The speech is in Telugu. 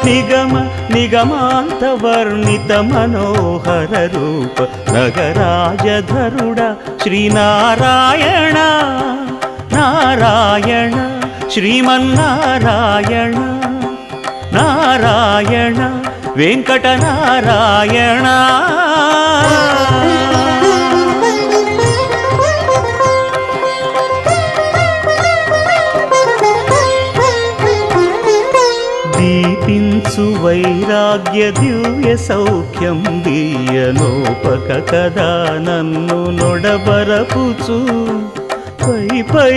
నిగమ నిగమాంతవర్ణిత మనోహర రూప నగరాజధరుడ శ్రీనారాయణ నారాయణ శ్రీమన్నారాయణ నారాయణ వెంకటనారాయణ. దీపించు వైరాగ్య దివ్య సౌఖ్యం దీయనోపక కదా నన్ను నొడబరపుచు పై పై